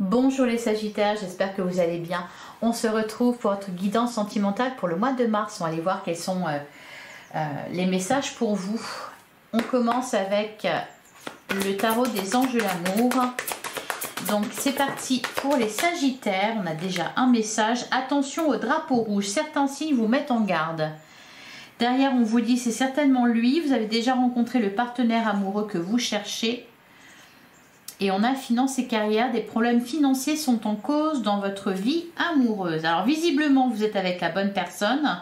Bonjour les Sagittaires, j'espère que vous allez bien. On se retrouve pour votre guidance sentimentale pour le mois de mars. On va aller voir quels sont les messages pour vous. On commence avec le tarot des anges de l'amour. Donc c'est parti pour les Sagittaires. On a déjà un message. Attention au drapeau rouge. Certains signes vous mettent en garde. Derrière, on vous dit c'est certainement lui. Vous avez déjà rencontré le partenaire amoureux que vous cherchez. Et on a finance et carrière, des problèmes financiers sont en cause dans votre vie amoureuse. Alors visiblement, vous êtes avec la bonne personne.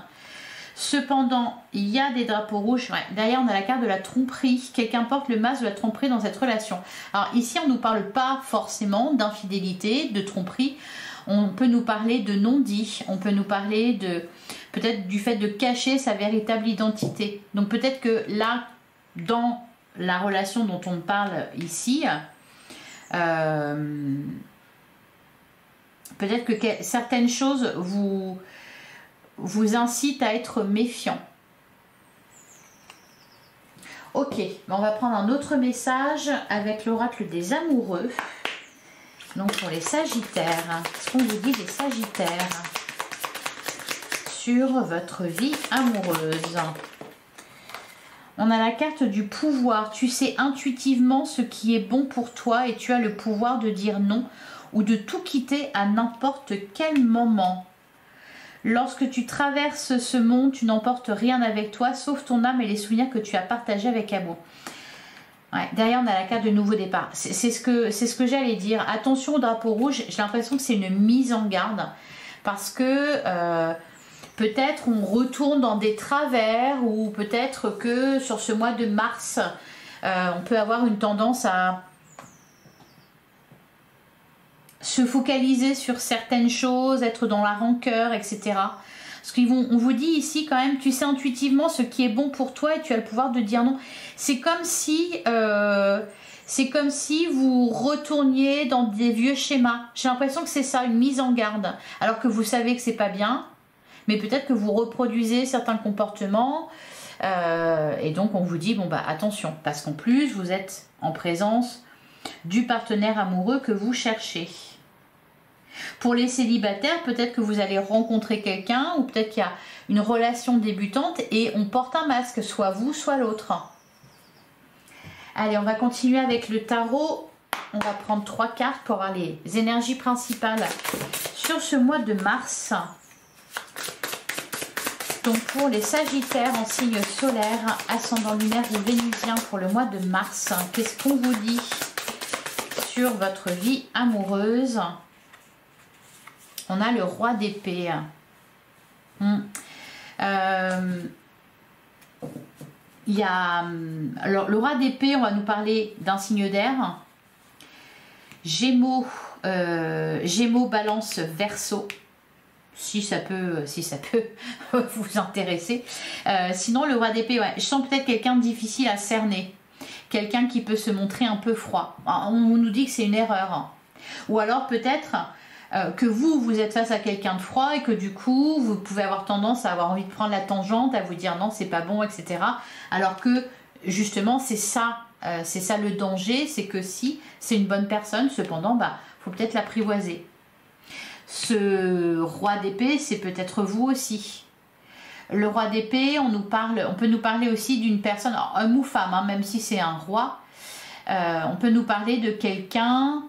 Cependant, il y a des drapeaux rouges. Ouais, derrière, on a la carte de la tromperie. Quelqu'un porte le masque de la tromperie dans cette relation. Alors ici, on ne nous parle pas forcément d'infidélité, de tromperie. On peut nous parler de non-dit. On peut nous parler de peut-être du fait de cacher sa véritable identité. Donc peut-être que là, dans la relation dont on parle ici... peut-être que certaines choses vous incitent à être méfiant. Ok, on va prendre un autre message avec l'oracle des amoureux. Donc pour les Sagittaires, ce qu'on vous dit des Sagittaires sur votre vie amoureuse. On a la carte du pouvoir. Tu sais intuitivement ce qui est bon pour toi et tu as le pouvoir de dire non ou de tout quitter à n'importe quel moment. Lorsque tu traverses ce monde, tu n'emportes rien avec toi sauf ton âme et les souvenirs que tu as partagés avec amour. Ouais, derrière, on a la carte de nouveau départ. C'est ce que j'allais dire. Attention au drapeau rouge. J'ai l'impression que c'est une mise en garde parce que... peut-être on retourne dans des travers ou peut-être que sur ce mois de mars, on peut avoir une tendance à se focaliser sur certaines choses, être dans la rancœur, etc. Parce qu'on vous dit ici quand même, tu sais intuitivement ce qui est bon pour toi et tu as le pouvoir de dire non. C'est comme si vous retourniez dans des vieux schémas. J'ai l'impression que c'est ça, une mise en garde. Alors que vous savez que c'est pas bien. Mais peut-être que vous reproduisez certains comportements et donc on vous dit bon bah attention parce qu'en plus vous êtes en présence du partenaire amoureux que vous cherchez. Pour les célibataires, peut-être que vous allez rencontrer quelqu'un ou peut-être qu'il y a une relation débutante et on porte un masque, soit vous soit l'autre. Allez, on va continuer avec le tarot. On va prendre 3 cartes pour avoir les énergies principales sur ce mois de mars. Donc pour les Sagittaires en signe solaire, ascendant lunaire ou vénusien pour le mois de mars, qu'est-ce qu'on vous dit sur votre vie amoureuse? On a le roi d'épée. Il y a alors, le roi d'épée, on va nous parler d'un signe d'air. Gémeaux, Balance, Verseau. Si ça peut vous intéresser. Sinon, le roi d'épée, ouais, je sens peut-être quelqu'un de difficile à cerner. Quelqu'un qui peut se montrer un peu froid. On nous dit que c'est une erreur. Ou alors peut-être que vous êtes face à quelqu'un de froid et que du coup, vous pouvez avoir tendance à avoir envie de prendre la tangente, à vous dire non, c'est pas bon, etc. Alors que justement, c'est ça le danger, c'est que si c'est une bonne personne, cependant, faut peut-être l'apprivoiser. Ce roi d'épée, c'est peut-être vous aussi. Le roi d'épée, on peut nous parler aussi d'une personne, alors, homme ou femme, hein, même si c'est un roi. On peut nous parler de quelqu'un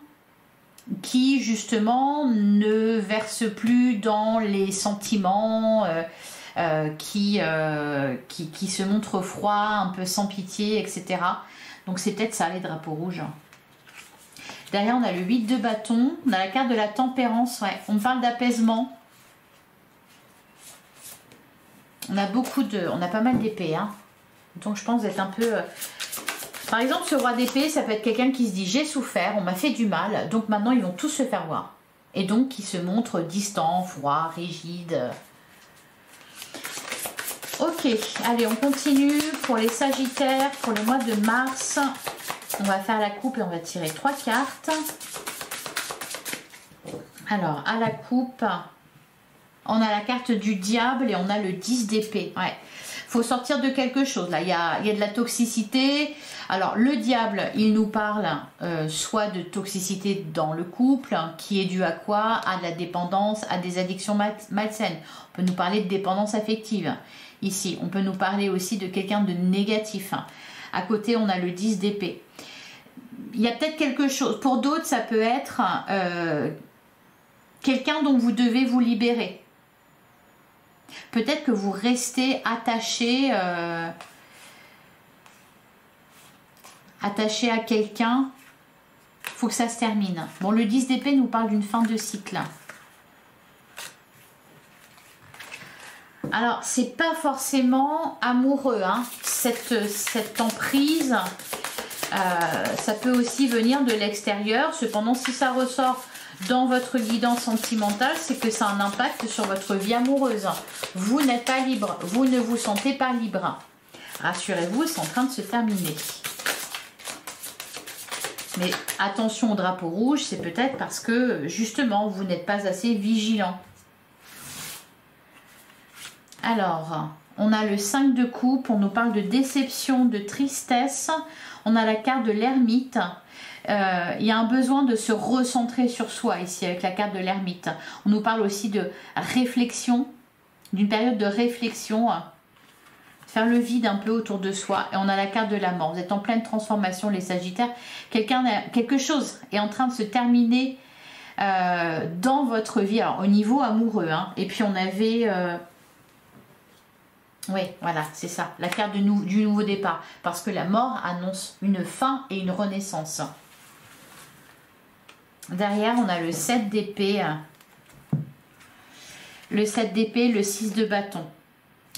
qui justement ne verse plus dans les sentiments, qui se montre froid, un peu sans pitié, etc. Donc c'est peut-être ça les drapeaux rouges. Derrière, on a le 8 de bâton. On a la carte de la tempérance. Ouais. On parle d'apaisement. On a pas mal d'épées. Hein. Donc, je pense d'être un peu... Par exemple, ce roi d'épée, ça peut être quelqu'un qui se dit « J'ai souffert, on m'a fait du mal. Donc, maintenant, ils vont tous se faire voir. » Et donc, qui se montre distant, froid, rigide. Ok. Allez, on continue pour les Sagittaires pour le mois de mars. On va faire la coupe et on va tirer 3 cartes. Alors, à la coupe, on a la carte du diable et on a le 10 d'épée. Ouais. faut sortir de quelque chose. Là, il y a de la toxicité. Alors, le diable, il nous parle soit de toxicité dans le couple, qui est due à quoi? À de la dépendance, à des addictions malsaines. On peut nous parler de dépendance affective. Ici, on peut nous parler aussi de quelqu'un de négatif. À côté, on a le 10 d'épée. Il y a peut-être quelque chose. Pour d'autres, ça peut être quelqu'un dont vous devez vous libérer. Peut-être que vous restez attaché à quelqu'un. Il faut que ça se termine. Bon, le 10 d'épée nous parle d'une fin de cycle. Alors, c'est pas forcément amoureux, hein. Cette emprise, ça peut aussi venir de l'extérieur. Cependant, si ça ressort dans votre guidance sentimentale, c'est que ça a un impact sur votre vie amoureuse. Vous n'êtes pas libre, vous ne vous sentez pas libre. Rassurez-vous, c'est en train de se terminer. Mais attention au drapeau rouge, c'est peut-être parce que justement, vous n'êtes pas assez vigilant. Alors, on a le 5 de coupe, on nous parle de déception, de tristesse. On a la carte de l'ermite. Il y a un besoin de se recentrer sur soi ici avec la carte de l'ermite. On nous parle aussi de réflexion, d'une période de réflexion, faire le vide un peu autour de soi. Et on a la carte de la mort. Vous êtes en pleine transformation, les Sagittaires. Quelque chose est en train de se terminer dans votre vie, alors au niveau amoureux, hein. Et puis on avait... oui, voilà, c'est ça, la carte du nouveau départ. Parce que la mort annonce une fin et une renaissance. Derrière, on a le 7 d'épée. Le 7 d'épée, le 6 de bâton.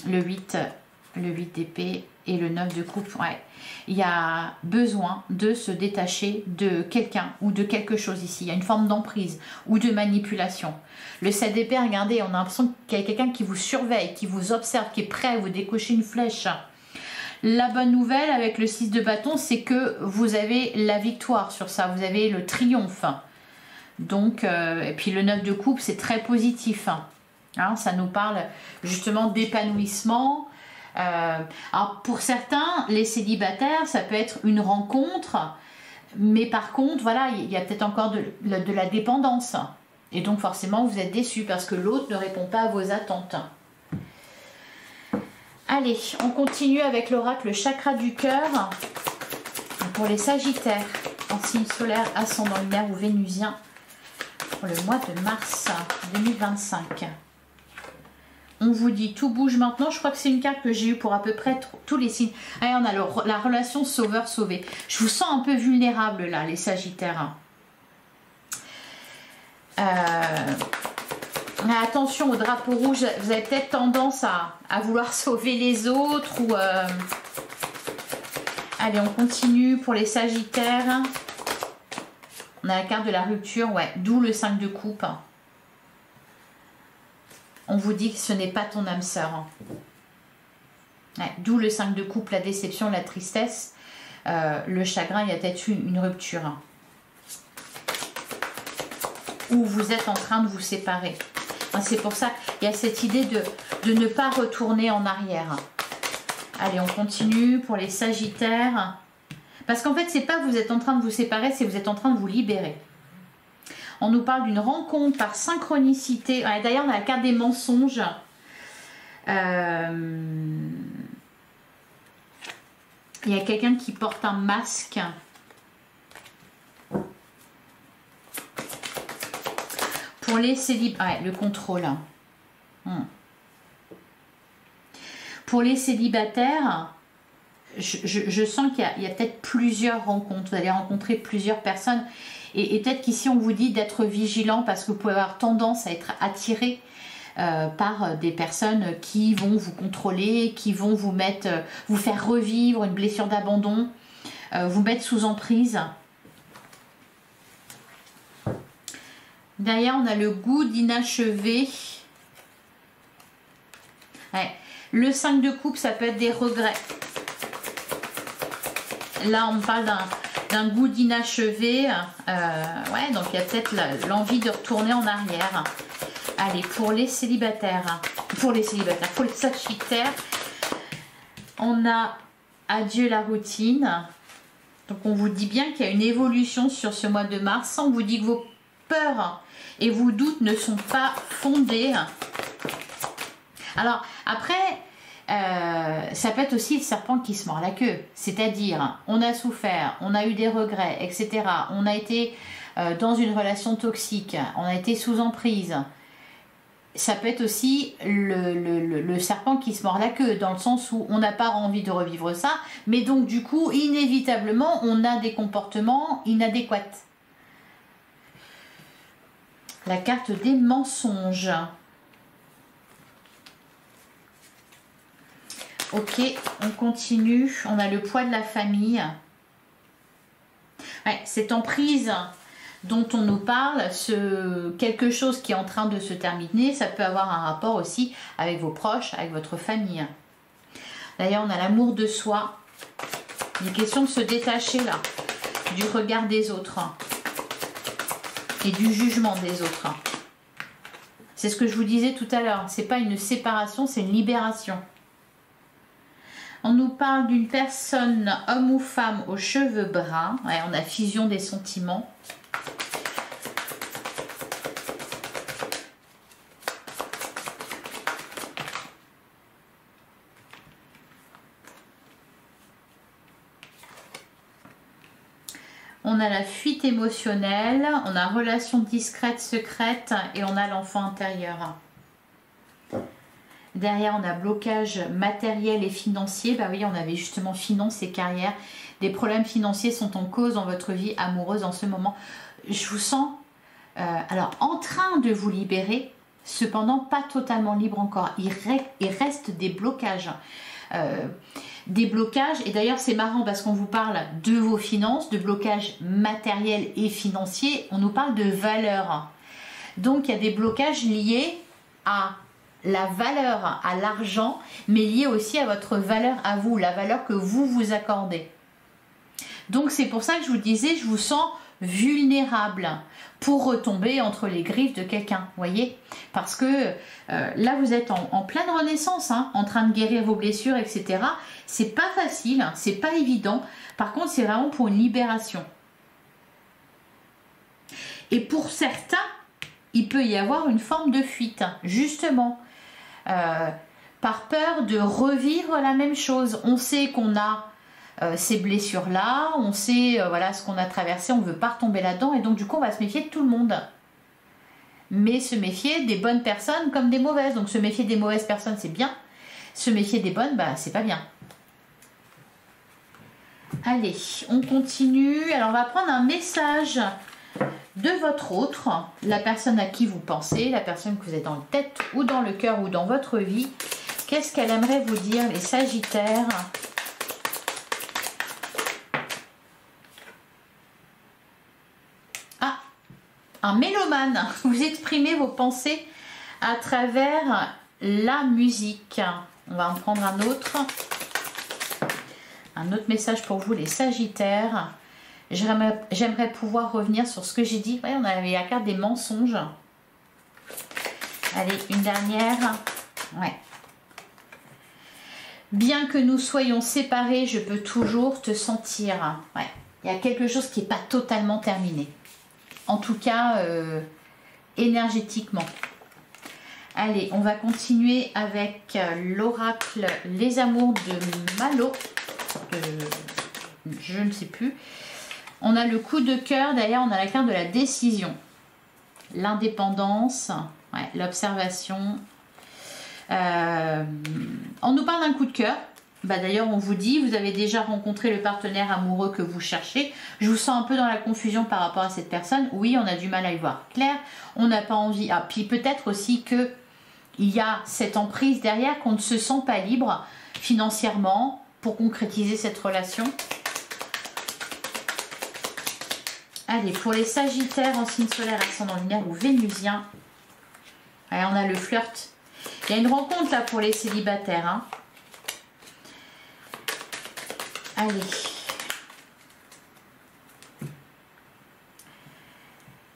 Le 8 d'épée et le 9 de coupe. Ouais. Il y a besoin de se détacher de quelqu'un ou de quelque chose ici. Il y a une forme d'emprise ou de manipulation. Le 7 d'épée, regardez, on a l'impression qu'il y a quelqu'un qui vous surveille, qui vous observe, qui est prêt à vous décocher une flèche. La bonne nouvelle avec le 6 de bâton, c'est que vous avez la victoire sur ça. Vous avez le triomphe. Donc, et puis le 9 de coupe, c'est très positif. Hein, ça nous parle justement d'épanouissement. Alors pour certains, les célibataires, ça peut être une rencontre, mais par contre, voilà, il y a peut-être encore de la dépendance. Et donc forcément, vous êtes déçus parce que l'autre ne répond pas à vos attentes. Allez, on continue avec l'oracle chakra du cœur pour les Sagittaires en signe solaire, ascendant lunaire ou vénusien pour le mois de mars 2025. On vous dit tout bouge maintenant. Je crois que c'est une carte que j'ai eue pour à peu près tous les signes. Allez, on a la relation sauveur-sauvé. Je vous sens un peu vulnérable là, les Sagittaires. Attention au drapeau rouge. Vous avez peut-être tendance à vouloir sauver les autres. Ou Allez, on continue pour les Sagittaires. On a la carte de la rupture. Ouais, d'où le 5 de coupe. On vous dit que ce n'est pas ton âme sœur. Ouais, d'où le 5 de coupe, la déception, la tristesse, le chagrin, il y a peut-être une rupture. Ou vous êtes en train de vous séparer. C'est pour ça qu'il y a cette idée de ne pas retourner en arrière. Allez, on continue pour les Sagittaires. Parce qu'en fait, c'est pas que vous êtes en train de vous séparer, c'est que vous êtes en train de vous libérer. On nous parle d'une rencontre par synchronicité. D'ailleurs, on a la carte des mensonges. Il y a quelqu'un qui porte un masque. Pour les célibataires, le contrôle. Pour les célibataires, je sens qu'il y a peut-être plusieurs rencontres. Vous allez rencontrer plusieurs personnes. Et peut-être qu'ici, on vous dit d'être vigilant parce que vous pouvez avoir tendance à être attiré par des personnes qui vont vous contrôler, qui vont vous faire revivre une blessure d'abandon, vous mettre sous emprise. Derrière, on a le goût d'inachevé. Ouais. Le 5 de coupe, ça peut être des regrets. Là, on me parle d'un goût d'inachevé. Ouais, donc il y a peut-être l'envie de retourner en arrière. Allez, pour les célibataires, pour les Sagittaires, On a adieu la routine. Donc on vous dit bien qu'il y a une évolution sur ce mois de mars. On vous dit que vos peurs et vos doutes ne sont pas fondés. Alors après, ça peut être aussi le serpent qui se mord la queue. C'est-à-dire, on a souffert, on a eu des regrets, etc. On a été dans une relation toxique, on a été sous emprise. Ça peut être aussi le serpent qui se mord la queue, dans le sens où on n'a pas envie de revivre ça, mais donc du coup, inévitablement, on a des comportements inadéquats. La carte des mensonges. Ok, on continue. On a le poids de la famille. Ouais, cette emprise dont on nous parle, quelque chose qui est en train de se terminer, ça peut avoir un rapport aussi avec vos proches, avec votre famille. D'ailleurs, on a l'amour de soi. Il est question de se détacher là, du regard des autres et du jugement des autres. C'est ce que je vous disais tout à l'heure. C'est pas une séparation, c'est une libération. On nous parle d'une personne, homme ou femme, aux cheveux bruns. Ouais, on a fusion des sentiments. On a la fuite émotionnelle, on a relation discrète, secrète et on a l'enfant intérieur. Derrière, on a blocage matériel et financier. Bah oui, on avait justement finance et carrière. Des problèmes financiers sont en cause dans votre vie amoureuse en ce moment. Je vous sens alors en train de vous libérer, cependant pas totalement libre encore. Il reste des blocages. Et d'ailleurs c'est marrant parce qu'on vous parle de vos finances, de blocage matériel et financier, on nous parle de valeur. Donc il y a des blocages liés à la valeur, à l'argent, mais liés aussi à votre valeur à vous, la valeur que vous vous accordez. Donc c'est pour ça que je vous disais, je vous sens vulnérable pour retomber entre les griffes de quelqu'un, voyez, parce que là vous êtes en pleine renaissance, hein, en train de guérir vos blessures, etc. C'est pas facile, c'est pas évident. Par contre, c'est vraiment pour une libération. Et pour certains, il peut y avoir une forme de fuite, justement, par peur de revivre la même chose. On sait qu'on a ces blessures-là, on sait voilà ce qu'on a traversé, on ne veut pas retomber là-dedans, et donc du coup, on va se méfier de tout le monde. Mais se méfier des bonnes personnes comme des mauvaises. Donc se méfier des mauvaises personnes, c'est bien. Se méfier des bonnes, bah, c'est pas bien. Allez, on continue. Alors, on va prendre un message de votre autre, la personne à qui vous pensez, la personne que vous êtes dans la tête ou dans le cœur ou dans votre vie. Qu'est-ce qu'elle aimerait vous dire, les Sagittaires? Ah, un mélomane. Vous exprimez vos pensées à travers la musique. On va en prendre un autre. Un autre message pour vous, les Sagittaires. J'aimerais pouvoir revenir sur ce que j'ai dit. Ouais, on avait la carte des mensonges. Allez, une dernière. Ouais. Bien que nous soyons séparés, je peux toujours te sentir. Ouais. Il y a quelque chose qui n'est pas totalement terminé. En tout cas, énergétiquement. Allez, on va continuer avec l'oracle Les Amours de Malo. Je ne sais plus. On a le coup de cœur, d'ailleurs on a la carte de la décision, l'indépendance, ouais, l'observation. On nous parle d'un coup de cœur. Bah, d'ailleurs on vous dit, vous avez déjà rencontré le partenaire amoureux que vous cherchez. Je vous sens un peu dans la confusion par rapport à cette personne. Oui, on a du mal à y voir clair. On n'a pas envie. Ah, puis peut-être aussi que il y a cette emprise derrière, qu'on ne se sent pas libre financièrement pour concrétiser cette relation. Allez, pour les Sagittaires en signe solaire, ascendant lunaire ou vénusien, allez, on a le flirt. Il y a une rencontre là pour les célibataires. Hein. Allez.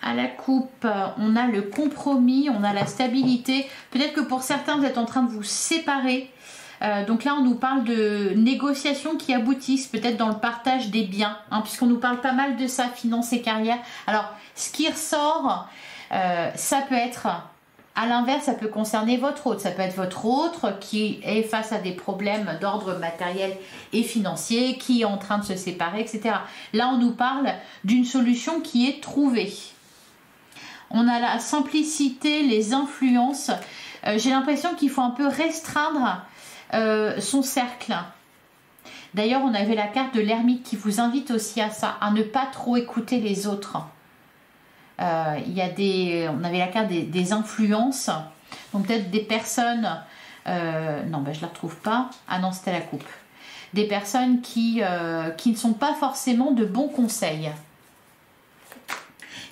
À la coupe, on a le compromis, on a la stabilité. Peut-être que pour certains, vous êtes en train de vous séparer Donc là, on nous parle de négociations qui aboutissent peut-être dans le partage des biens, hein, puisqu'on nous parle pas mal de ça, finances et carrière. Alors, ce qui ressort, ça peut être, à l'inverse, ça peut concerner votre autre. Ça peut être votre autre qui est face à des problèmes d'ordre matériel et financier, qui est en train de se séparer, etc. Là, on nous parle d'une solution qui est trouvée. On a la simplicité, les influences. J'ai l'impression qu'il faut un peu restreindre son cercle. D'ailleurs, on avait la carte de l'ermite qui vous invite aussi à ça, à ne pas trop écouter les autres. On avait la carte des influences, donc peut-être des personnes, non, je la retrouve pas. Ah non, c'était la coupe. Des personnes qui ne sont pas forcément de bons conseils.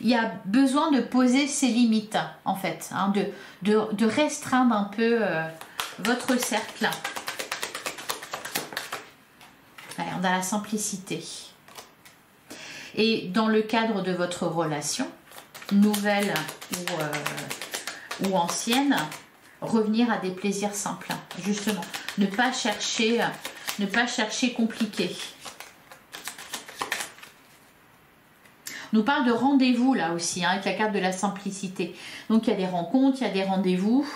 Il y a besoin de poser ses limites, en fait, hein, de restreindre un peu votre cercle. Allez, on a la simplicité. Et dans le cadre de votre relation, nouvelle ou ancienne, revenir à des plaisirs simples, justement. Ne pas chercher compliqué. On nous parle de rendez-vous là aussi, hein, avec la carte de la simplicité. Donc il y a des rencontres, il y a des rendez-vous.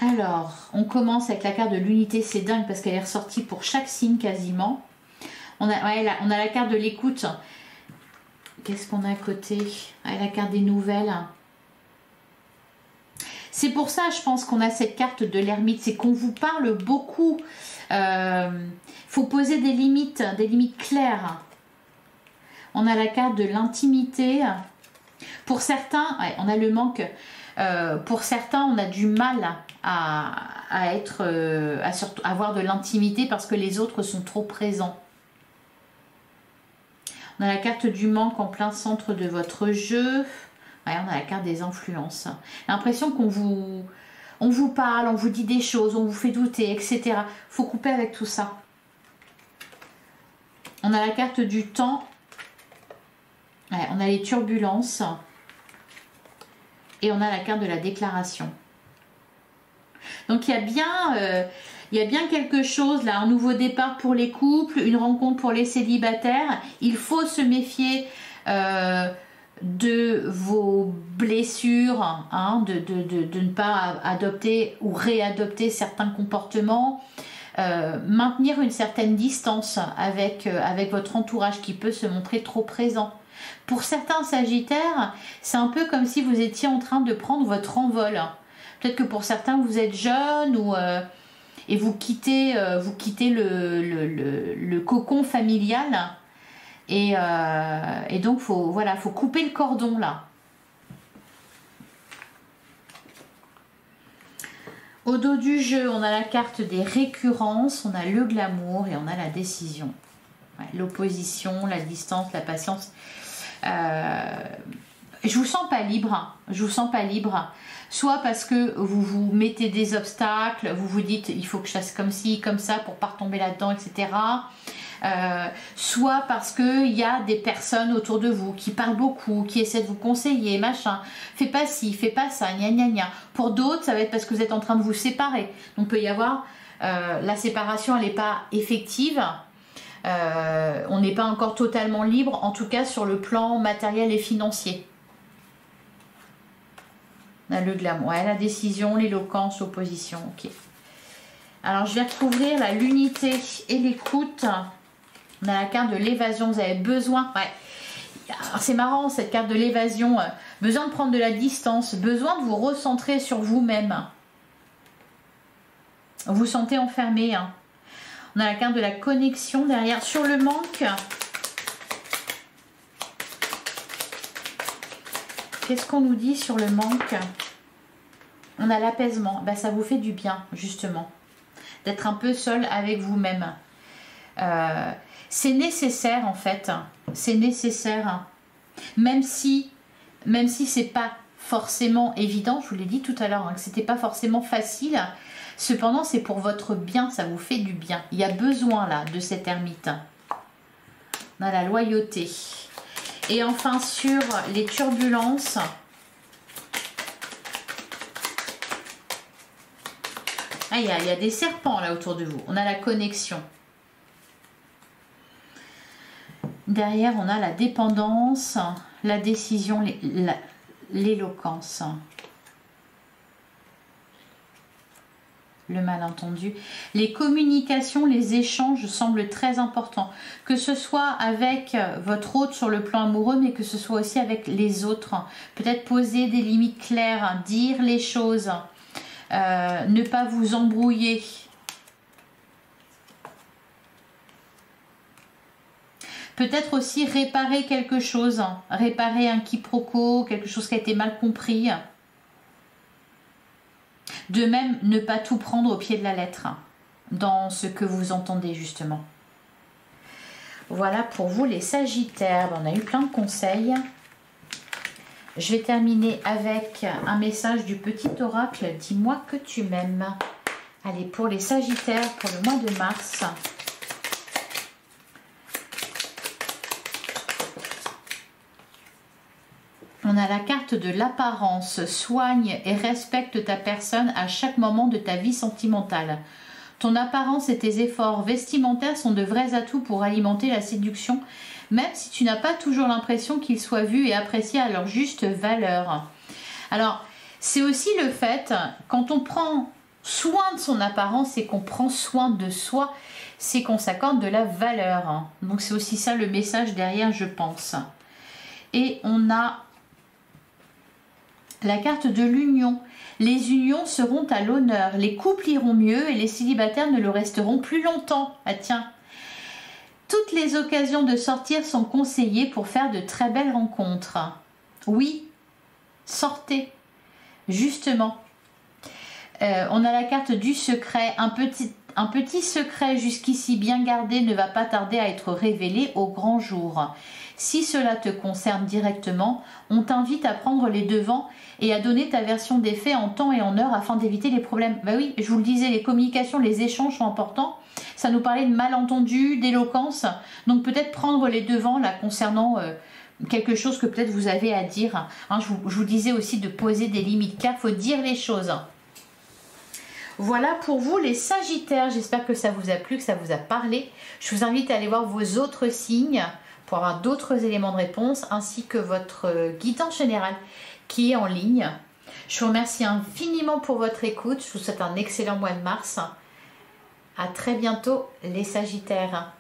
Alors, on commence avec la carte de l'unité, c'est dingue parce qu'elle est ressortie pour chaque signe quasiment. On a la carte de l'écoute. Qu'est-ce qu'on a à côté? La carte des nouvelles. C'est pour ça, je pense qu'on a cette carte de l'ermite, c'est qu'on vous parle beaucoup. Faut poser des limites claires. On a la carte de l'intimité. Pour certains, on a le manque. Pour certains, on a du mal à avoir de l'intimité parce que les autres sont trop présents. On a la carte du manque en plein centre de votre jeu. On a la carte des influences. L'impression qu'on vous parle, on vous dit des choses, on vous fait douter, etc. Il faut couper avec tout ça. On a la carte du temps. On a les turbulences. Et on a la carte de la déclaration. Donc il y a bien quelque chose là, un nouveau départ pour les couples, une rencontre pour les célibataires. Il faut se méfier de vos blessures, hein, de ne pas adopter ou réadopter certains comportements. Maintenir une certaine distance avec votre entourage qui peut se montrer trop présent. Pour certains sagittaires, c'est un peu comme si vous étiez en train de prendre votre envol. Peut-être que pour certains, vous êtes jeune et vous quittez le cocon familial. Et donc, faut couper le cordon là. Au dos du jeu, on a la carte des récurrences, on a le glamour et on a la décision. L'opposition, la distance, la patience. Je vous sens pas libre. Je vous sens pas libre. Soit parce que vous vous mettez des obstacles, vous vous dites il faut que je fasse comme ci, comme ça pour pas retomber là-dedans, etc. Soit parce qu'il y a des personnes autour de vous qui parlent beaucoup, qui essaient de vous conseiller, machin. Fais pas ci, fais pas ça, gna gna gna. Pour d'autres, ça va être parce que vous êtes en train de vous séparer. Donc il peut y avoir la séparation, elle n'est pas effective. On n'est pas encore totalement libre, en tout cas sur le plan matériel et financier. On a le glamour, la décision, l'éloquence, l'opposition. Ok. Alors je vais recouvrir l'unité et l'écoute. On a la carte de l'évasion. Vous avez besoin. C'est marrant cette carte de l'évasion. Besoin de prendre de la distance. Besoin de vous recentrer sur vous-même. Vous vous sentez enfermé. On a la carte de la connexion derrière. Sur le manque. Qu'est-ce qu'on nous dit sur le manque? On a l'apaisement. Ça vous fait du bien, justement. D'être un peu seul avec vous-même. C'est nécessaire, en fait. C'est nécessaire. Même si c'est pas forcément évident, je vous l'ai dit tout à l'heure, que c'était pas forcément facile. Cependant, c'est pour votre bien, ça vous fait du bien. Il y a besoin, là, de cette ermite. On a la loyauté. Et enfin, sur les turbulences, Ah, il y a des serpents là autour de vous. On a la connexion. Derrière, on a la dépendance, la décision, l'éloquence. Le malentendu. Les communications, les échanges semblent très importants. Que ce soit avec votre hôte sur le plan amoureux, mais que ce soit aussi avec les autres. Peut-être poser des limites claires, dire les choses, ne pas vous embrouiller. Peut-être aussi réparer quelque chose, réparer un quiproquo, quelque chose qui a été mal compris. De même, ne pas tout prendre au pied de la lettre dans ce que vous entendez justement. Voilà pour vous les Sagittaires. On a eu plein de conseils. Je vais terminer avec un message du petit oracle. Dis-moi que tu m'aimes. Allez, pour les Sagittaires, pour le mois de mars. On a la carte de l'apparence. Soigne et respecte ta personne à chaque moment de ta vie sentimentale. Ton apparence et tes efforts vestimentaires sont de vrais atouts pour alimenter la séduction, même si tu n'as pas toujours l'impression qu'ils soient vus et appréciés à leur juste valeur. Alors, c'est aussi le fait, quand on prend soin de son apparence et qu'on prend soin de soi, c'est qu'on s'accorde de la valeur. Donc, c'est aussi ça le message derrière, je pense. Et on a la carte de l'union. Les unions seront à l'honneur, les couples iront mieux et les célibataires ne le resteront plus longtemps. Ah tiens, toutes les occasions de sortir sont conseillées pour faire de très belles rencontres. Oui, sortez, justement. On a la carte du secret. Un petit secret jusqu'ici bien gardé ne va pas tarder à être révélé au grand jour. Si cela te concerne directement, on t'invite à prendre les devants et à donner ta version des faits en temps et en heure afin d'éviter les problèmes. Bah oui, je vous le disais, les communications, les échanges sont importants. Ça nous parlait de malentendu, d'éloquence. Donc peut-être prendre les devants là concernant quelque chose que peut-être vous avez à dire. Hein, je vous disais aussi de poser des limites claires, il faut dire les choses. Voilà pour vous les Sagittaires. J'espère que ça vous a plu, que ça vous a parlé. Je vous invite à aller voir vos autres signes pour avoir d'autres éléments de réponse ainsi que votre guidance générale qui est en ligne. Je vous remercie infiniment pour votre écoute. Je vous souhaite un excellent mois de mars. À très bientôt les Sagittaires.